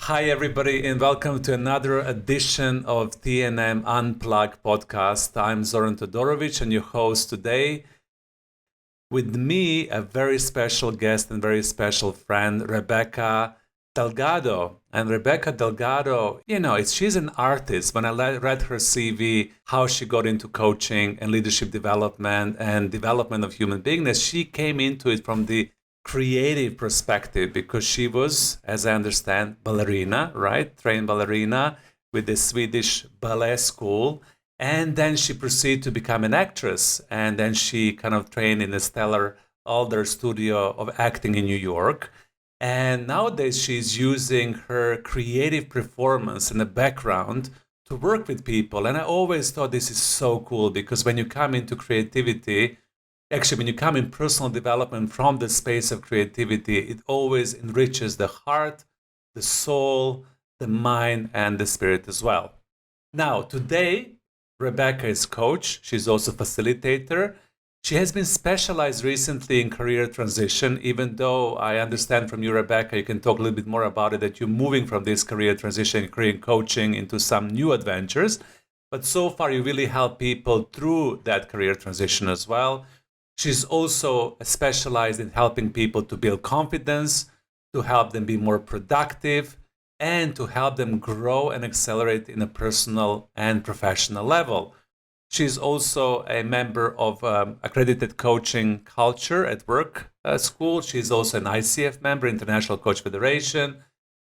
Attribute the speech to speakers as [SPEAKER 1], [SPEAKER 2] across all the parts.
[SPEAKER 1] Hi, everybody, and welcome to another edition of TNM Unplugged podcast. I'm Zoran Todorovic and your host today. With me, a very special guest and very special friend, Rebecca Delgado. And Rebecca Delgado, she's an artist. When I read her CV, how she got into coaching and leadership development and development of human beingness, she came into it from the creative perspective because she was, as I understand, ballerina, right? Trained ballerina with the Swedish ballet school. And then she proceeded to become an actress. And then she kind of trained in the Stellar Alder Studio of Acting in New York. And nowadays she's using her creative performance and the background to work with people. And I always thought this is so cool because when you come into creativity, actually, when you come in personal development from the space of creativity, it always enriches the heart, the soul, the mind, and the spirit as well. Now, today, Rebecca is coach. She's also facilitator. She has been specialized recently in career transition, even though I understand from you, Rebecca, you can talk a little bit more about it, that you're moving from this career transition, career coaching into some new adventures. But so far, you really help people through that career transition as well. She's also specialized in helping people to build confidence, to help them be more productive, and to help them grow and accelerate in a personal and professional level. She's also a member of accredited coaching culture at work school. She's also an ICF member, International Coach Federation,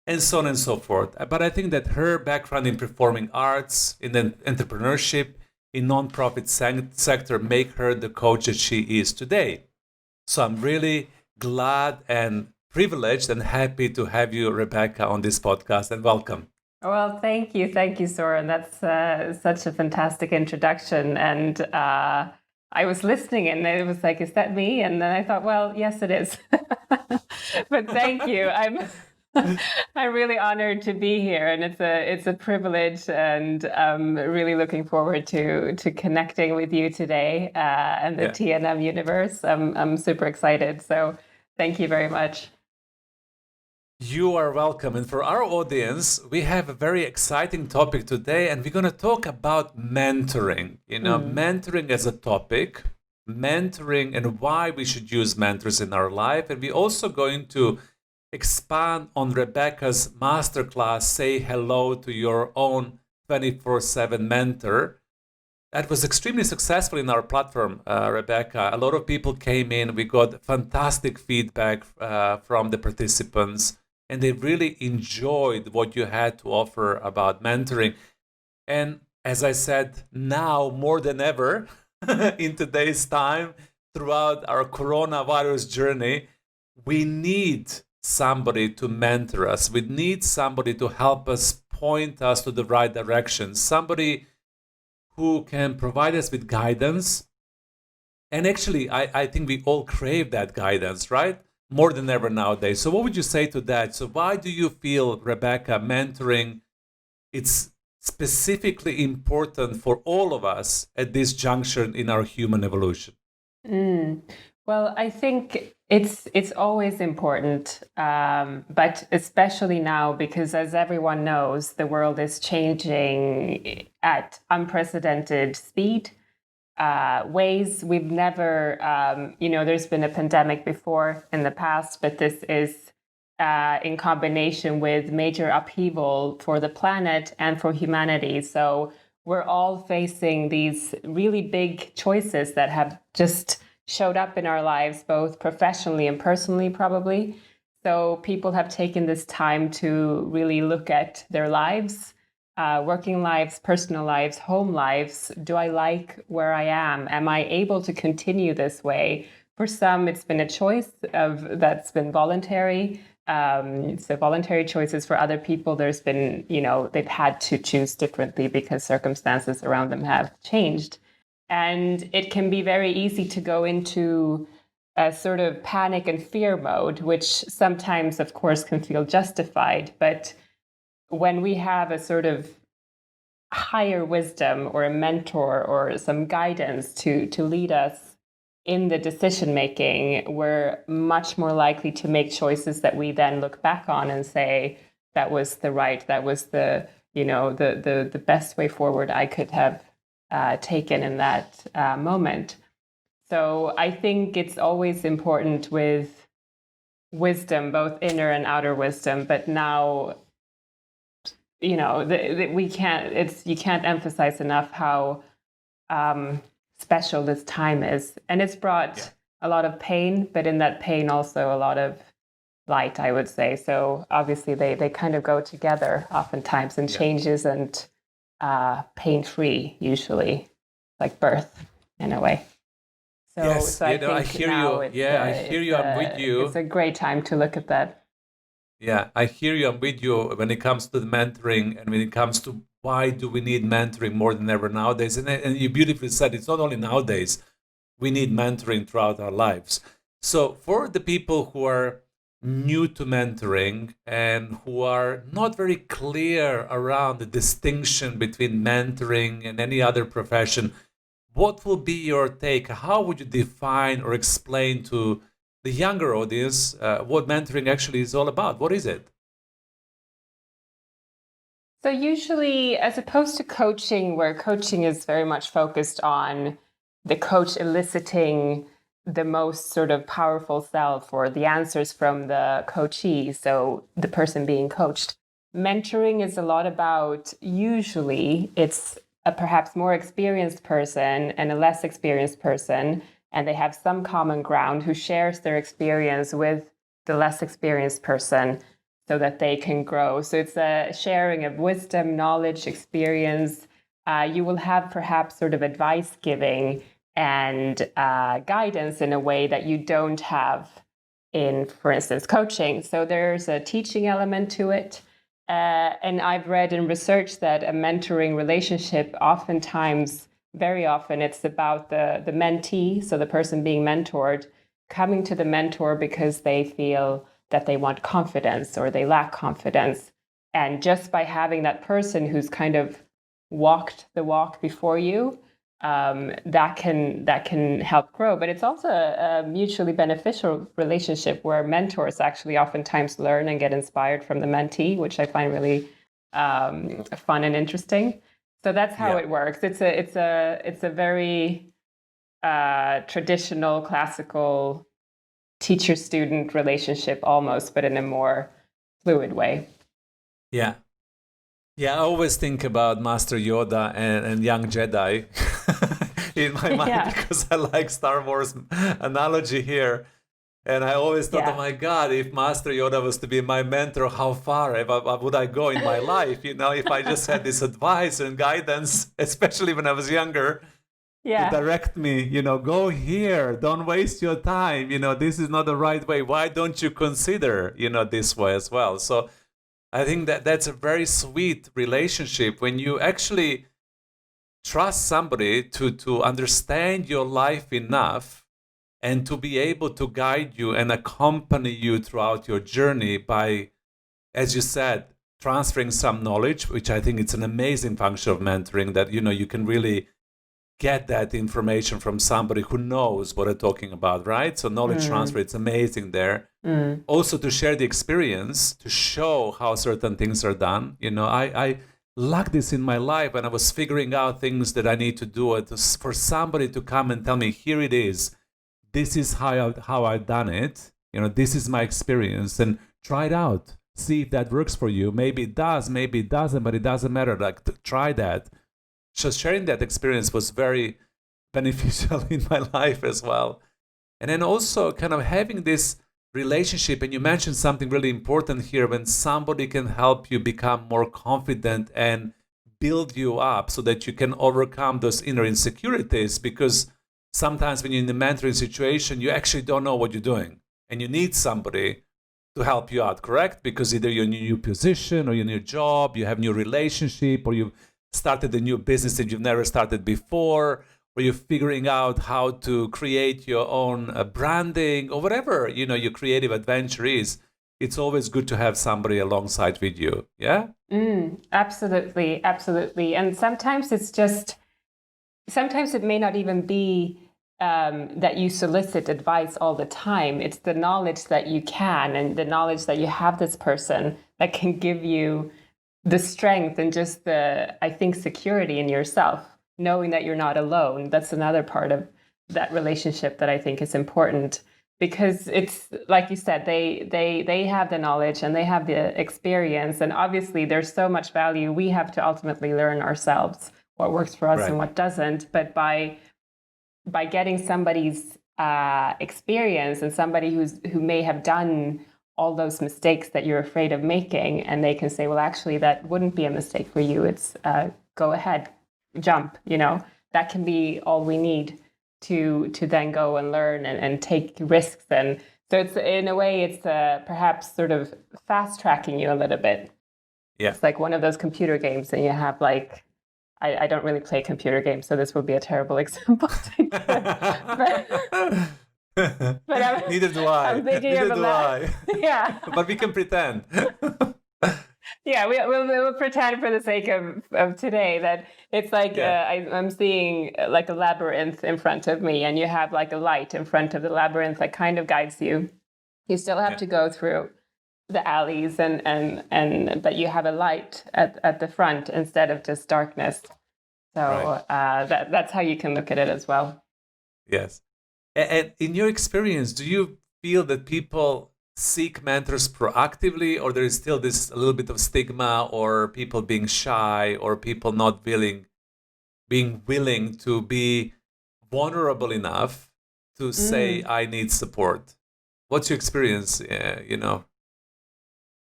[SPEAKER 1] and so on and so forth. But I think that her background in performing arts, in entrepreneurship, in nonprofit sector make her the coach that she is today. So I'm really glad and privileged and happy to have you, Rebecca, on this podcast, and welcome.
[SPEAKER 2] Well, thank you, Soren. That's such a fantastic introduction. And I was listening and it was like, is that me? And then I thought, well, yes, it is. But thank you. I'm really honored to be here, and it's a privilege, and I'm really looking forward to connecting with you today and the TNM universe. I'm super excited. So thank you very much.
[SPEAKER 1] You are welcome. And for our audience, we have a very exciting topic today, and we're going to talk about mentoring. Mentoring as a topic, mentoring and why we should use mentors in our life. And we're also going to expand on Rebecca's masterclass, Say Hello to Your Own 24/7 Mentor. That was extremely successful in our platform, Rebecca. A lot of people came in. We got fantastic feedback from the participants, and they really enjoyed what you had to offer about mentoring. And as I said, now more than ever, in today's time, throughout our coronavirus journey, we need somebody to mentor us. We need somebody to help us, point us to the right direction, somebody who can provide us with guidance. And actually, I think we all crave that guidance, right? More than ever nowadays. So what would you say to that? So why do you feel, Rebecca, mentoring, it's specifically important for all of us at this juncture in our human evolution?
[SPEAKER 2] Well, I think it's always important, but especially now because, as everyone knows, the world is changing at unprecedented speed, ways we've never, there's been a pandemic before in the past, but this is in combination with major upheaval for the planet and for humanity. So we're all facing these really big choices that have just showed up in our lives, both professionally and personally, probably. So people have taken this time to really look at their lives, working lives, personal lives, home lives. Do I like where I am? Am I able to continue this way? For some, it's been a choice that's been voluntary. So voluntary choices. For other people, there's been, they've had to choose differently because circumstances around them have changed. And it can be very easy to go into a sort of panic and fear mode, which sometimes, of course, can feel justified. But when we have a sort of higher wisdom or a mentor or some guidance to lead us in the decision making, we're much more likely to make choices that we then look back on and say, that was the the best way forward I could have taken in that moment. So I think it's always important with wisdom, both inner and outer wisdom. But now, you can't emphasize enough how special this time is, and it's brought a lot of pain, but in that pain also a lot of light, I would say. So obviously they kind of go together oftentimes, and change isn't pain-free usually, like birth in a way. So,
[SPEAKER 1] Yes,
[SPEAKER 2] I think
[SPEAKER 1] I hear
[SPEAKER 2] now
[SPEAKER 1] you. Yeah, I hear you. I'm with you.
[SPEAKER 2] It's a great time to look at that.
[SPEAKER 1] Yeah, I hear you. I'm with you when it comes to the mentoring and when it comes to why do we need mentoring more than ever nowadays. And you beautifully said it's not only nowadays, we need mentoring throughout our lives. So for the people who are new to mentoring and who are not very clear around the distinction between mentoring and any other profession, what will be your take? How would you define or explain to the younger audience what mentoring actually is all about? What is it?
[SPEAKER 2] So usually, as opposed to coaching, where coaching is very much focused on the coach eliciting the most sort of powerful self or the answers from the coachee, so the person being coached, mentoring is a lot about, usually it's a perhaps more experienced person and a less experienced person, and they have some common ground who shares their experience with the less experienced person so that they can grow. So it's a sharing of wisdom, knowledge, experience. You will have perhaps sort of advice giving and guidance in a way that you don't have in, for instance, coaching. So there's a teaching element to it. And I've read in research that a mentoring relationship oftentimes, very often, it's about the mentee, so the person being mentored, coming to the mentor because they feel that they want confidence or they lack confidence. And just by having that person who's kind of walked the walk before you, that can help grow. But it's also a mutually beneficial relationship where mentors actually oftentimes learn and get inspired from the mentee, which I find really fun and interesting. So that's how it works. It's a very traditional, classical teacher-student relationship almost, but in a more fluid way.
[SPEAKER 1] Yeah. Yeah, I always think about Master Yoda and young Jedi in my mind because I like Star Wars analogy here. And I always thought, oh my God, if Master Yoda was to be my mentor, how far would I go in my life? If I just had this advice and guidance, especially when I was younger, to direct me, go here, don't waste your time. This is not the right way. Why don't you consider, this way as well? So I think that's a very sweet relationship when you actually trust somebody to understand your life enough and to be able to guide you and accompany you throughout your journey by, as you said, transferring some knowledge, which I think it's an amazing function of mentoring, that, you can really get that information from somebody who knows what they're talking about, right? So knowledge transfer, it's amazing there. Also to share the experience, to show how certain things are done. I lacked this in my life when I was figuring out things that I need to do. For somebody to come and tell me, here it is. This is how I've done it. This is my experience, and try it out. See if that works for you. Maybe it does, maybe it doesn't, but it doesn't matter. Try that. So sharing that experience was very beneficial in my life as well. And then also kind of having this relationship, and you mentioned something really important here, when somebody can help you become more confident and build you up so that you can overcome those inner insecurities, because sometimes when you're in the mentoring situation, you actually don't know what you're doing and you need somebody to help you out, correct? Because either you're in a new position or you're in a new job, you have a new relationship, or you've started a new business that you've never started before, or you're figuring out how to create your own branding, or whatever, your creative adventure is. It's always good to have somebody alongside with you. Yeah?
[SPEAKER 2] Absolutely. Absolutely. And sometimes it may not even be that you solicit advice all the time. It's the knowledge that you can, and the knowledge that you have this person that can give you the strength and just the, I think, security in yourself, knowing that you're not alone. That's another part of that relationship that I think is important, because it's like you said, they have the knowledge and they have the experience, and obviously there's so much value we have to ultimately learn ourselves, what works for us
[SPEAKER 1] Right.
[SPEAKER 2] and what doesn't. But by getting somebody's experience, and somebody who may have done all those mistakes that you're afraid of making, and they can say, well, actually, that wouldn't be a mistake for you. It's go ahead, jump, that can be all we need to then go and learn and take risks. And so it's, in a way, it's perhaps sort of fast tracking you a little bit.
[SPEAKER 1] Yeah.
[SPEAKER 2] It's like one of those computer games, and you have like, I don't really play computer games, so this would be a terrible example. But
[SPEAKER 1] Neither do I.
[SPEAKER 2] I'm thinking
[SPEAKER 1] Neither
[SPEAKER 2] of
[SPEAKER 1] do I.
[SPEAKER 2] Yeah.
[SPEAKER 1] But we can pretend.
[SPEAKER 2] Yeah, we'll pretend for the sake of today that it's like I'm seeing like a labyrinth in front of me, and you have like a light in front of the labyrinth that kind of guides you. You still have to go through the alleys, and but you have a light at the front instead of just darkness. So that's how you can look at it as well.
[SPEAKER 1] Yes. And in your experience, do you feel that people seek mentors proactively, or there is still this a little bit of stigma, or people being shy, or people not being willing to be vulnerable enough to say, I need support? What's your experience,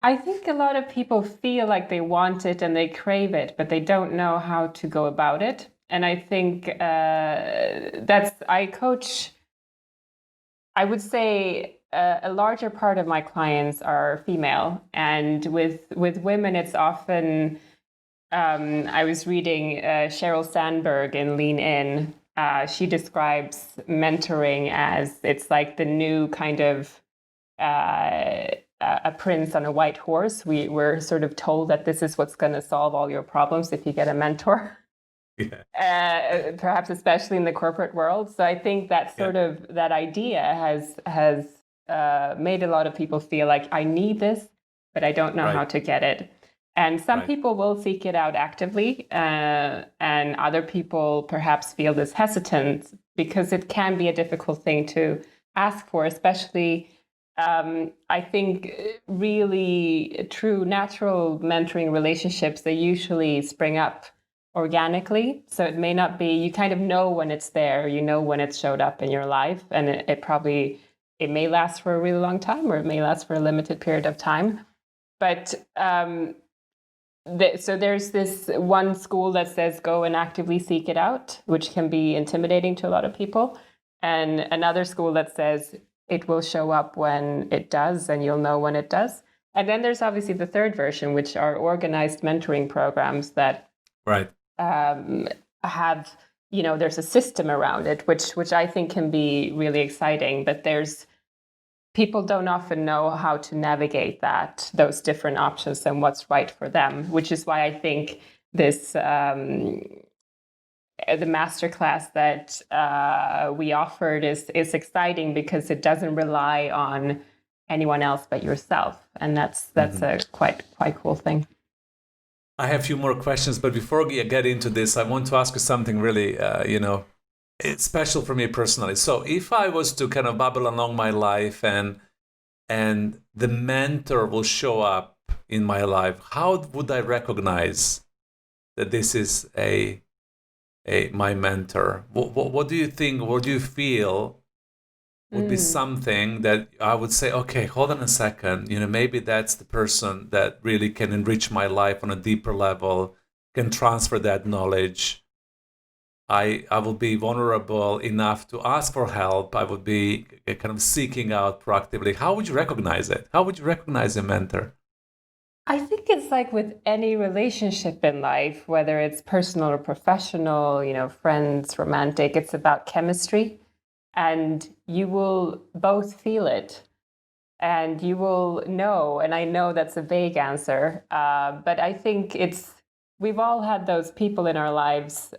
[SPEAKER 2] I think a lot of people feel like they want it and they crave it, but they don't know how to go about it. And I think I coach, I would say a larger part of my clients are female. And with women, it's often, I was reading Sheryl Sandberg in Lean In. She describes mentoring as, it's like the new kind of a prince on a white horse. We're sort of told that this is what's going to solve all your problems if you get a mentor. Yeah. Perhaps especially in the corporate world. So I think that sort of that idea has made a lot of people feel like, I need this, but I don't know how to get it. And some people will seek it out actively, and other people perhaps feel this hesitance because it can be a difficult thing to ask for, especially I think really true natural mentoring relationships, they usually spring up organically. So it may not be, you kind of know when it's there, when it's showed up in your life, and it may last for a really long time, or it may last for a limited period of time. But so there's this one school that says go and actively seek it out, which can be intimidating to a lot of people. And another school that says it will show up when it does, and you'll know when it does. And then there's obviously the third version, which are organized mentoring programs that have, there's a system around it, which I think can be really exciting. But people don't often know how to navigate those different options and what's right for them, which is why I think this the masterclass that we offered is exciting, because it doesn't rely on anyone else but yourself, and that's a quite cool thing.
[SPEAKER 1] I have a few more questions, but before we get into this, I want to ask you something really, it's special for me personally. So if I was to kind of bubble along my life and the mentor will show up in my life, how would I recognize that this is my mentor? What do you think? What do you feel would be something that I would say, okay, hold on a second, maybe that's the person that really can enrich my life on a deeper level, can transfer that knowledge. I will be vulnerable enough to ask for help. I would be kind of seeking out proactively. How would you recognize it? How would you recognize a mentor?
[SPEAKER 2] I think it's like with any relationship in life, whether it's personal or professional, friends, romantic, it's about chemistry. And you will both feel it, and you will know. And I know that's a vague answer, but I think we've all had those people in our lives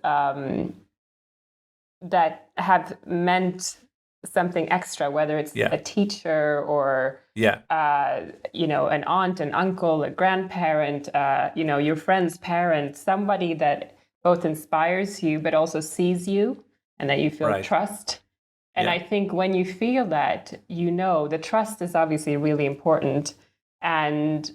[SPEAKER 2] that have meant something extra, whether it's a teacher or an aunt, an uncle, a grandparent, your friend's parent, somebody that both inspires you but also sees you and that you feel trust. And I think when you feel that, the trust is obviously really important. And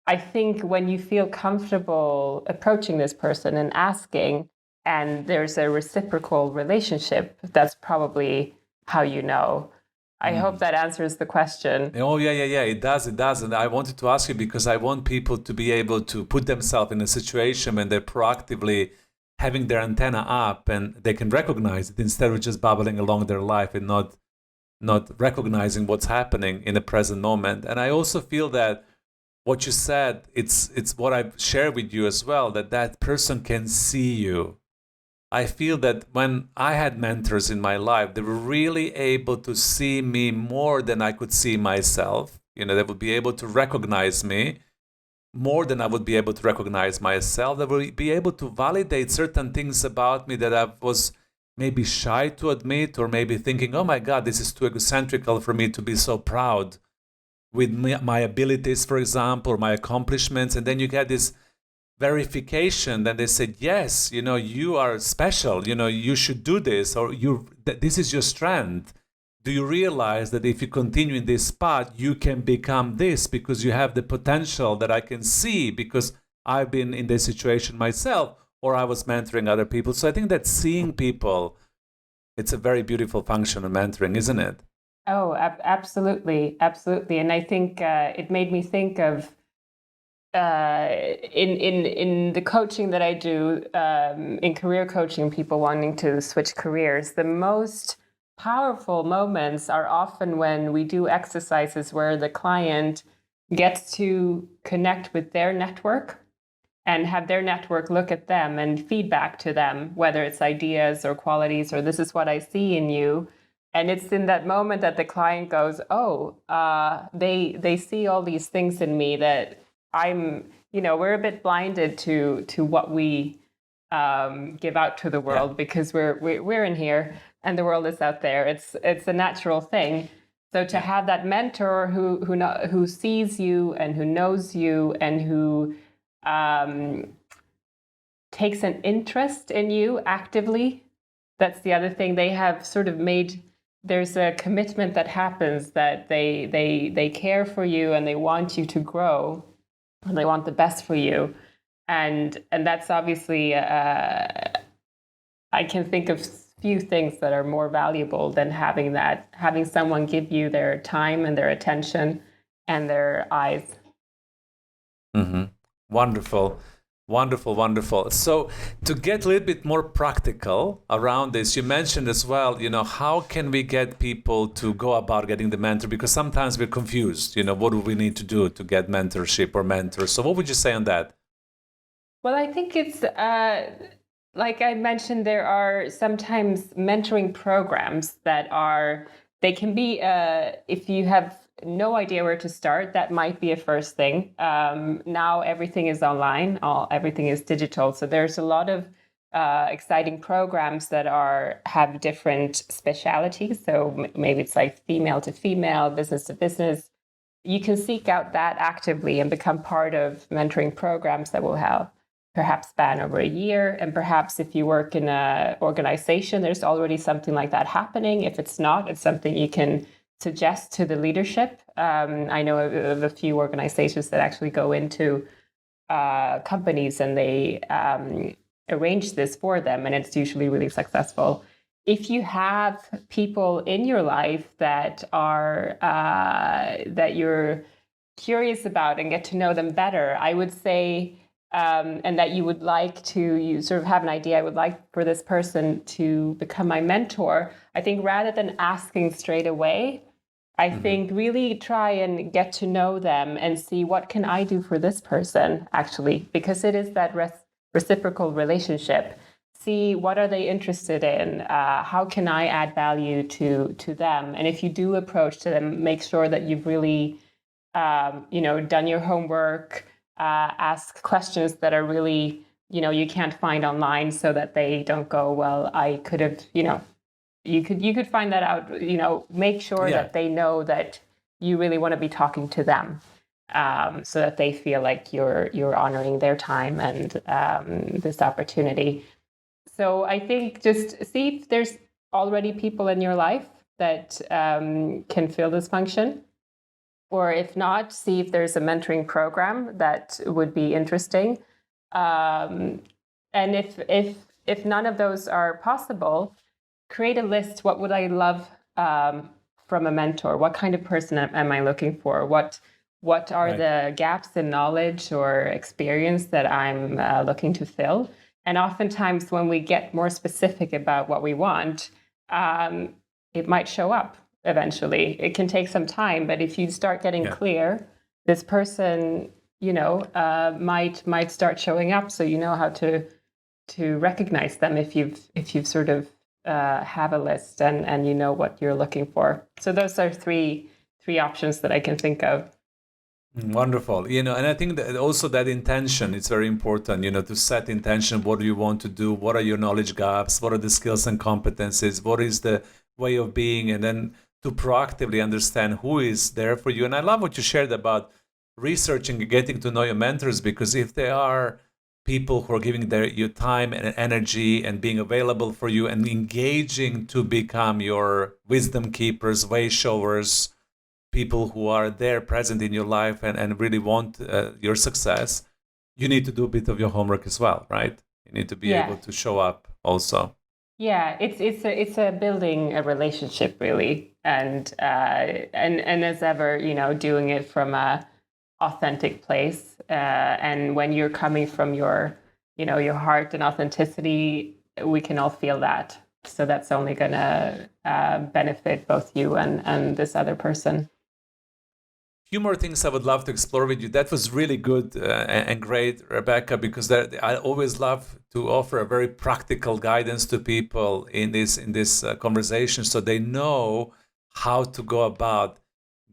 [SPEAKER 2] I think when you feel comfortable approaching this person and asking, and there's a reciprocal relationship, that's probably how you know. I hope that answers the question.
[SPEAKER 1] Oh, yeah. It does. And I wanted to ask you because I want people to be able to put themselves in a situation when they're proactively having their antenna up and they can recognize it instead of just bubbling along their life and not recognizing what's happening in the present moment. And I also feel that what you said, it's what I've shared with you as well, that person can see you. I feel that when I had mentors in my life, they were really able to see me more than I could see myself. They would be able to recognize me more than I would be able to recognize myself. They would be able to validate certain things about me that I was maybe shy to admit, or maybe thinking, oh my God, this is too egocentrical for me to be so proud with my abilities, for example, or my accomplishments. And then you get this verification that they said, yes, you are special, you should do this, or this is your strength. Do you realize that if you continue in this spot, you can become this because you have the potential that I can see because I've been in this situation myself, or I was mentoring other people. So I think that seeing people, it's a very beautiful function of mentoring, isn't it?
[SPEAKER 2] Oh, absolutely. And I think it made me think of in the coaching that I do, in career coaching, people wanting to switch careers, the most powerful moments are often when we do exercises where the client gets to connect with their network and have their network look at them and feedback to them, whether it's ideas or qualities or this is what I see in you. And it's in that moment that the client goes, oh, they see all these things in me that we're a bit blinded to what we give out to the world because we're in here and the world is out there. It's a natural thing. So to have that mentor who sees you and who knows you and who takes an interest in you actively, that's the other thing. They have sort of made. There's a commitment that happens that they care for you and they want you to grow. And they want the best for you. And that's obviously, I can think of few things that are more valuable than having someone give you their time and their attention and their eyes.
[SPEAKER 1] Mm-hmm. Wonderful. So to get a little bit more practical around this, you mentioned as well, how can we get people to go about getting the mentor? Because sometimes we're confused, what do we need to do to get mentorship or mentors? So what would you say on that?
[SPEAKER 2] Well, I think it's, like I mentioned, there are sometimes mentoring programs they can be, if you have no idea where to start, that might be a first thing. Now everything is online, everything is digital. So there's a lot of exciting programs that have different specialities. So maybe it's like female to female, business to business. You can seek out that actively and become part of mentoring programs that will have perhaps span over a year. And perhaps if you work in an organization, there's already something like that happening. If it's not, it's something you can suggest to the leadership. I know of a few organizations that actually go into companies and they arrange this for them, and it's usually really successful. If you have people in your life that are that you're curious about and get to know them better, I would say, and that you would like to, you sort of have an idea, I would like for this person to become my mentor. I think rather than asking straight away, I think really try and get to know them and see what can I do for this person, actually, because it is that reciprocal relationship. See what are they interested in? How can I add value to them? And if you do approach to them, make sure that you've really, done your homework. Ask questions that are really you can't find online, so that they don't go, well, I could have, you could find that out, make sure
[SPEAKER 1] Yeah.
[SPEAKER 2] that they know that you really want to be talking to them, so that they feel like you're honoring their time and this opportunity. So I think just see if there's already people in your life that can fill this function. Or if not, see if there's a mentoring program that would be interesting. And if none of those are possible, create a list. What would I love from a mentor? What kind of person am I looking for? What are the gaps in knowledge or experience that I'm looking to fill? And oftentimes, when we get more specific about what we want, it might show up eventually. It can take some time, but if you start getting clear, this person, might start showing up. So you know how to recognize them if you've sort of have a list and you know what you're looking for. So those are three options that I can think of.
[SPEAKER 1] Wonderful. And I think that also that intention is very important, to set intention. What do you want to do? What are your knowledge gaps? What are the skills and competencies? What is the way of being? And then to proactively understand who is there for you. And I love what you shared about researching and getting to know your mentors, because if they are people who are giving your time and energy and being available for you and engaging to become your wisdom keepers, way showers, people who are there present in your life and really want your success, you need to do a bit of your homework as well, right? You need to be able to show up also.
[SPEAKER 2] Yeah, it's a building a relationship, really, and as ever, doing it from a authentic place, and when you're coming from your heart and authenticity, we can all feel that. So that's only going to benefit both you and this other person.
[SPEAKER 1] Few more things I would love to explore with you. That was really good and great, Rebecca, because I always love to offer a very practical guidance to people in this conversation, so they know how to go about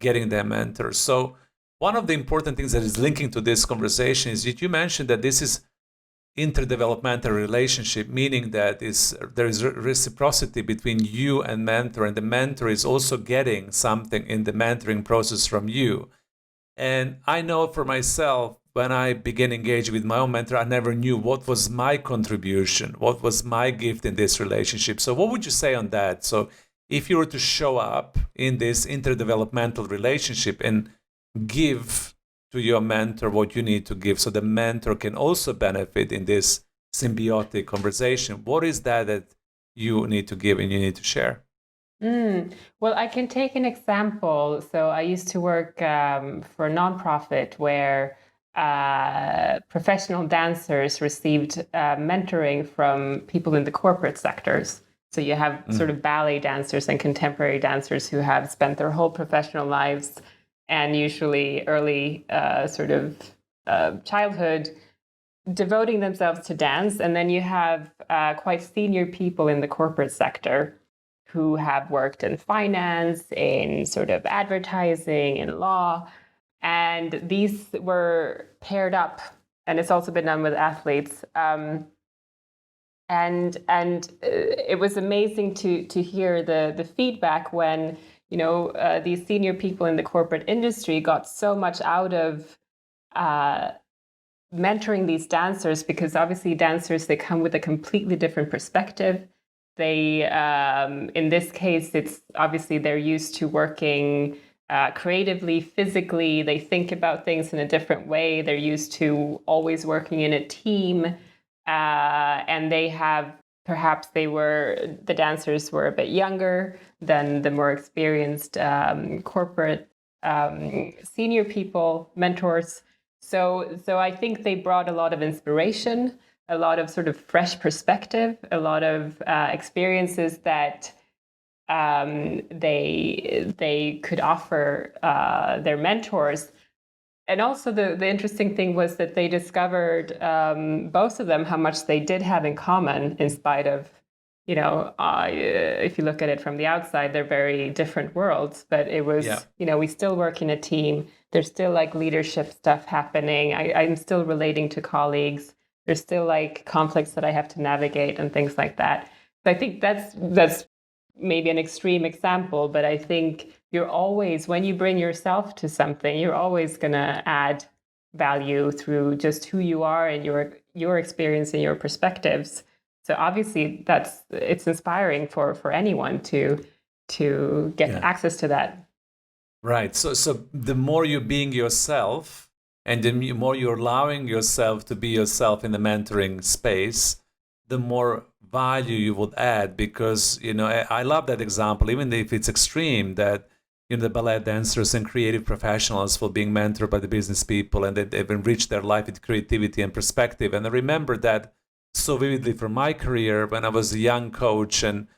[SPEAKER 1] getting their mentors. So one of the important things that is linking to this conversation is that you mentioned that this is interdevelopmental relationship, meaning that there is reciprocity between you and mentor, and the mentor is also getting something in the mentoring process from you. And I know for myself, when I began engaging with my own mentor, I never knew what was my contribution, what was my gift in this relationship. So what would you say on that? So if you were to show up in this interdevelopmental relationship and give to your mentor what you need to give, so the mentor can also benefit in this symbiotic conversation, what is that you need to give and you need to share?
[SPEAKER 2] Well, I can take an example. So I used to work for a nonprofit where professional dancers received mentoring from people in the corporate sectors. So you have sort of ballet dancers and contemporary dancers who have spent their whole professional lives and usually early childhood devoting themselves to dance. And then you have quite senior people in the corporate sector who have worked in finance, in sort of advertising, in law. And these were paired up. And it's also been done with athletes. And it was amazing to hear the feedback when these senior people in the corporate industry got so much out of mentoring these dancers, because obviously dancers, they come with a completely different perspective. They, in this case, it's obviously they're used to working creatively, physically. They think about things in a different way. They're used to always working in a team. And they have, perhaps the dancers were a bit younger than the more experienced corporate senior people, mentors. So I think they brought a lot of inspiration, a lot of sort of fresh perspective, a lot of experiences that they could offer their mentors. And also the interesting thing was that they discovered, both of them, how much they did have in common, in spite of, if you look at it from the outside, they're very different worlds. But it was, we still work in a team. There's still like leadership stuff happening. I'm still relating to colleagues. There's still like conflicts that I have to navigate and things like that. So I think that's maybe an extreme example, but I think you're always, when you bring yourself to something, you're always going to add value through just who you are and your experience and your perspectives. So obviously it's inspiring for anyone to get access to that.
[SPEAKER 1] Right. So the more you're being yourself and the more you're allowing yourself to be yourself in the mentoring space, the more value you would add, because, I love that example, even if it's extreme, that, the ballet dancers and creative professionals for being mentored by the business people, and they've enriched their life with creativity and perspective. And I remember that so vividly from my career when I was a young coach, and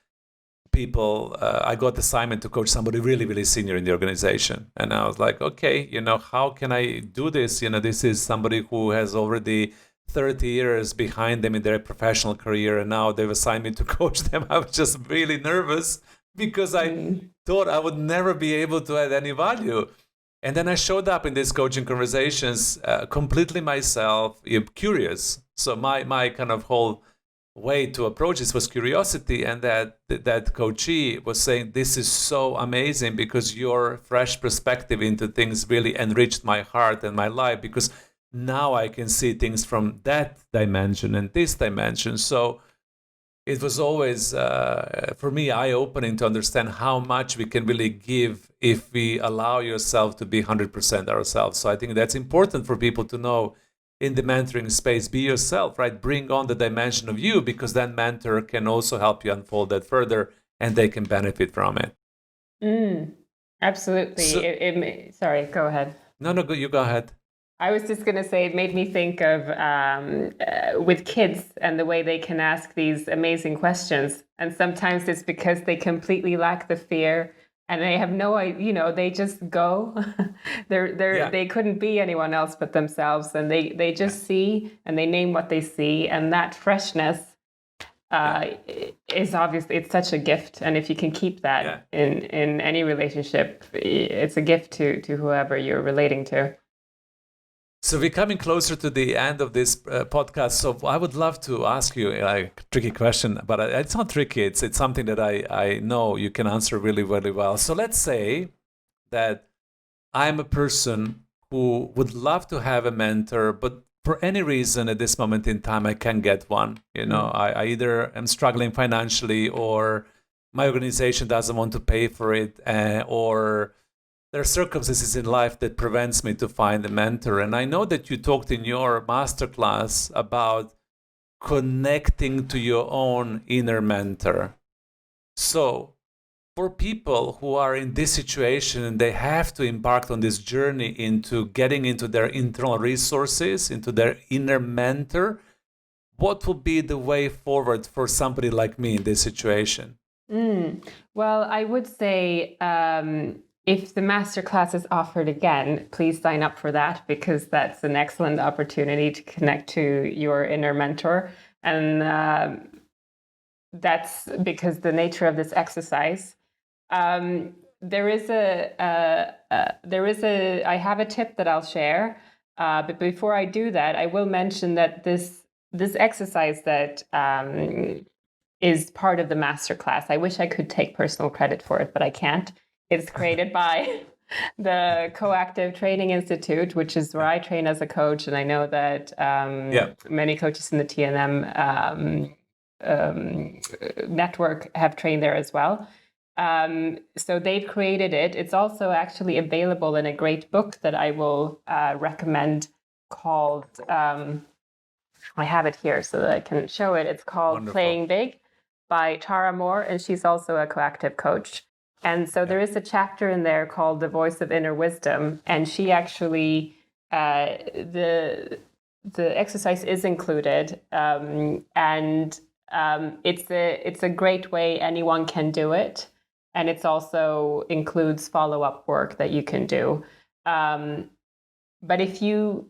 [SPEAKER 1] I got assignment to coach somebody really, really senior in the organization. And I was like, okay, how can I do this? This is somebody who has already 30 years behind them in their professional career, and now they've assigned me to coach them. I was just really nervous because I thought I would never be able to add any value. And then I showed up in these coaching conversations completely myself, curious. So my kind of whole way to approach this was curiosity, and that coachee was saying, this is so amazing because your fresh perspective into things really enriched my heart and my life, because now I can see things from that dimension and this dimension. So it was always, for me, eye-opening to understand how much we can really give if we allow yourself to be 100% ourselves. So I think that's important for people to know in the mentoring space. Be yourself, right? Bring on the dimension of you, because that mentor can also help you unfold that further, and they can benefit from it.
[SPEAKER 2] Absolutely. So, sorry, go ahead.
[SPEAKER 1] No, you go ahead.
[SPEAKER 2] I was just going to say, it made me think of with kids and the way they can ask these amazing questions. And sometimes it's because they completely lack the fear and they have no idea, they just go. They couldn't be anyone else but themselves. And they just see, and they name what they see. And that freshness is obviously, it's such a gift. And if you can keep that in any relationship, it's a gift to whoever you're relating to.
[SPEAKER 1] So we're coming closer to the end of this podcast. So I would love to ask you a tricky question, but it's not tricky. It's something that I know you can answer really, really well. So let's say that I'm a person who would love to have a mentor, but for any reason at this moment in time, I can't get one. I either am struggling financially, or my organization doesn't want to pay for it, or there are circumstances in life that prevents me to find a mentor. And I know that you talked in your masterclass about connecting to your own inner mentor. So for people who are in this situation and they have to embark on this journey into getting into their internal resources, into their inner mentor, what would be the way forward for somebody like me in this situation?
[SPEAKER 2] Well, I would say, if the masterclass is offered again, please sign up for that, because that's an excellent opportunity to connect to your inner mentor. And that's because the nature of this exercise. I have a tip that I'll share. But before I do that, I will mention that this exercise that is part of the masterclass, I wish I could take personal credit for it, but I can't. It's created by the Coactive Training Institute, which is where I train as a coach. And I know that many coaches in the TNM network have trained there as well. So they've created it. It's also actually available in a great book that I will recommend called, I have it here so that I can show it. It's called
[SPEAKER 1] Wonderful.
[SPEAKER 2] Playing Big by Tara Moore, and she's also a coactive coach. And so there is a chapter in there called The Voice of Inner Wisdom. And she actually, the exercise is included. It's a great way anyone can do it. And it's also includes follow-up work that you can do. But if you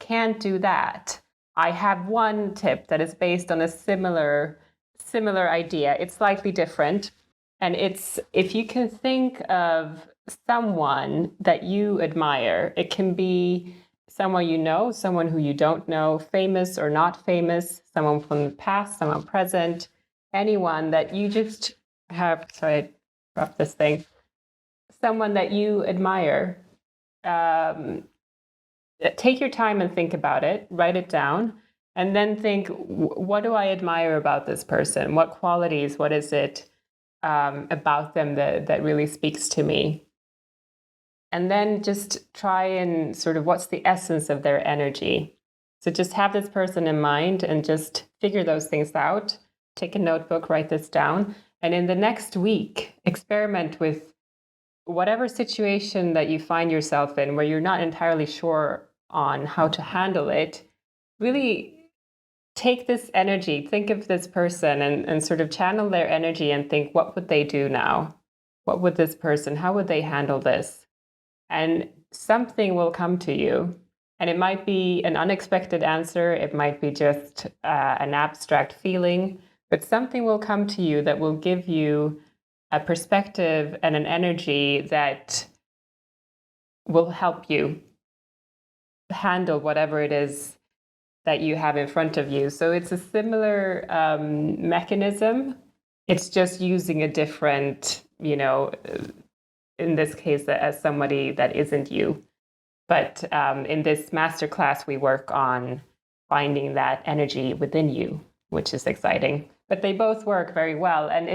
[SPEAKER 2] can't do that, I have one tip that is based on a similar idea. It's slightly different. And it's, if you can think of someone that you admire, it can be someone you know, someone who you don't know, famous or not famous, someone from the past, someone present, anyone that you just have, sorry, I dropped this thing, someone that you admire. Take your time and think about it, write it down, and then think, what do I admire about this person? What qualities, what is it about them that really speaks to me? And then just try and sort of, what's the essence of their energy? So just have this person in mind and just figure those things out. Take a notebook, write this down. And in the next week, experiment with whatever situation that you find yourself in where you're not entirely sure on how to handle it. Really take this energy, think of this person and sort of channel their energy and think, what would they do now? What would this person, how would they handle this? And something will come to you. And it might be an unexpected answer. It might be just an abstract feeling, but something will come to you that will give you a perspective and an energy that will help you handle whatever it is that you have in front of you. So it's a similar mechanism. It's just using a different, in this case, as somebody that isn't you. But in this masterclass, we work on finding that energy within you, which is exciting. But they both work very well. And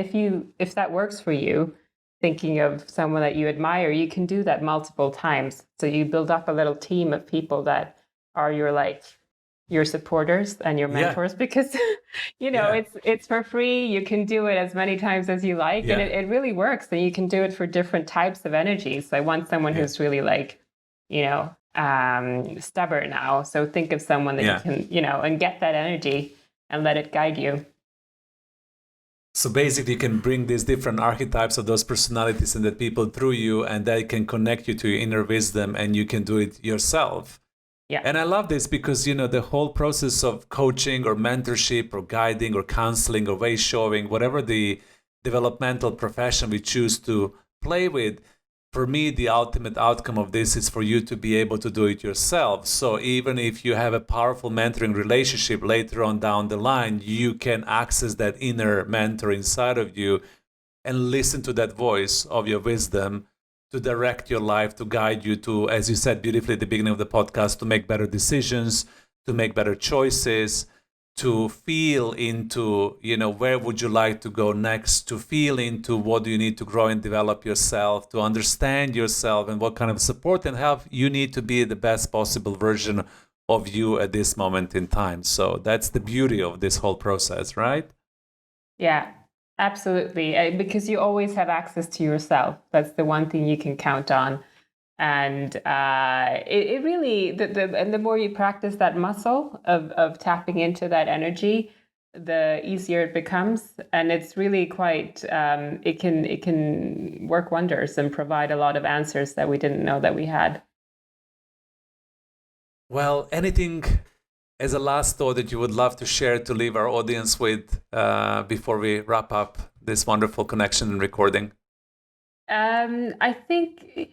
[SPEAKER 2] if that works for you, thinking of someone that you admire, you can do that multiple times. So you build up a little team of people that are your supporters and your mentors, because it's for free. You can do it as many times as you like, and it really works. And you can do it for different types of energies. So I want someone who's really stubborn now. So think of someone that you can, and get that energy and let it guide you.
[SPEAKER 1] So basically, you can bring these different archetypes of those personalities and the people through you, and that can connect you to your inner wisdom, and you can do it yourself.
[SPEAKER 2] Yeah.
[SPEAKER 1] And I love this because, the whole process of coaching or mentorship or guiding or counseling or way showing, whatever the developmental profession we choose to play with, for me, the ultimate outcome of this is for you to be able to do it yourself. So even if you have a powerful mentoring relationship later on down the line, you can access that inner mentor inside of you and listen to that voice of your wisdom to direct your life, to guide you to, as you said beautifully at the beginning of the podcast, to make better decisions, to make better choices, to feel into, where would you like to go next, to feel into what do you need to grow and develop yourself, to understand yourself and what kind of support and help you need to be the best possible version of you at this moment in time. So that's the beauty of this whole process, right?
[SPEAKER 2] Yeah, absolutely. Because you always have access to yourself. That's the one thing you can count on. And it really, and the more you practice that muscle of tapping into that energy, the easier it becomes. And it's really quite, it can work wonders and provide a lot of answers that we didn't know that we had.
[SPEAKER 1] Well, anything as a last thought that you would love to share to leave our audience with before we wrap up this wonderful connection and recording?
[SPEAKER 2] I think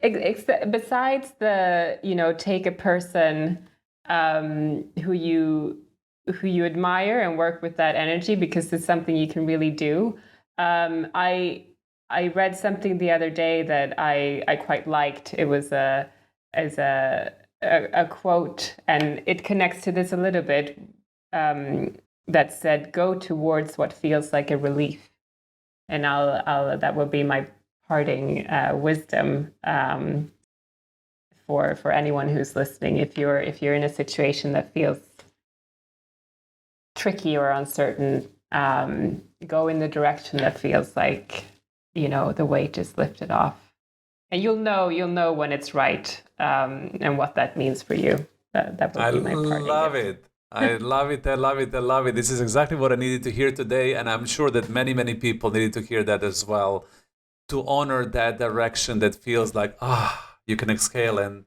[SPEAKER 2] besides the, take a person who you admire and work with that energy, because it's something you can really do. I read something the other day that I quite liked. It was a quote, and it connects to this a little bit, that said, "Go towards what feels like a relief." And I'll that will be my parting wisdom for anyone who's listening. If you're in a situation that feels tricky or uncertain, go in the direction that feels like the weight is lifted off, and you'll know when it's right, and what that means for you. That would be my parting.
[SPEAKER 1] I love it. I love it. I love it. I love it. This is exactly what I needed to hear today, and I'm sure that many, many people needed to hear that as well. To honor that direction that feels like, you can exhale and,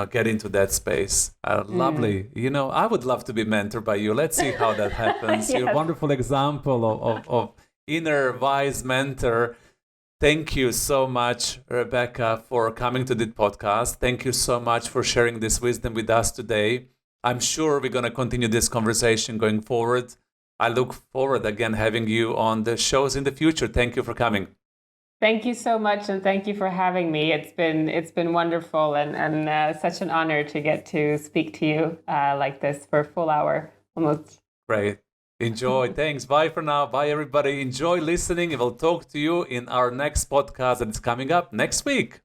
[SPEAKER 1] get into that space. Lovely. I would love to be mentored by you. Let's see how that happens.
[SPEAKER 2] Yes.
[SPEAKER 1] You're a wonderful example of inner wise mentor. Thank you so much, Rebecca, for coming to this podcast. Thank you so much for sharing this wisdom with us today. I'm sure we're going to continue this conversation going forward. I look forward again having you on the shows in the future. Thank you for coming.
[SPEAKER 2] Thank you so much, and thank you for having me. It's been wonderful and such an honor to get to speak to you like this for a full hour almost.
[SPEAKER 1] Great. Enjoy. Thanks. Bye for now. Bye, everybody. Enjoy listening. And we'll talk to you in our next podcast that is coming up next week.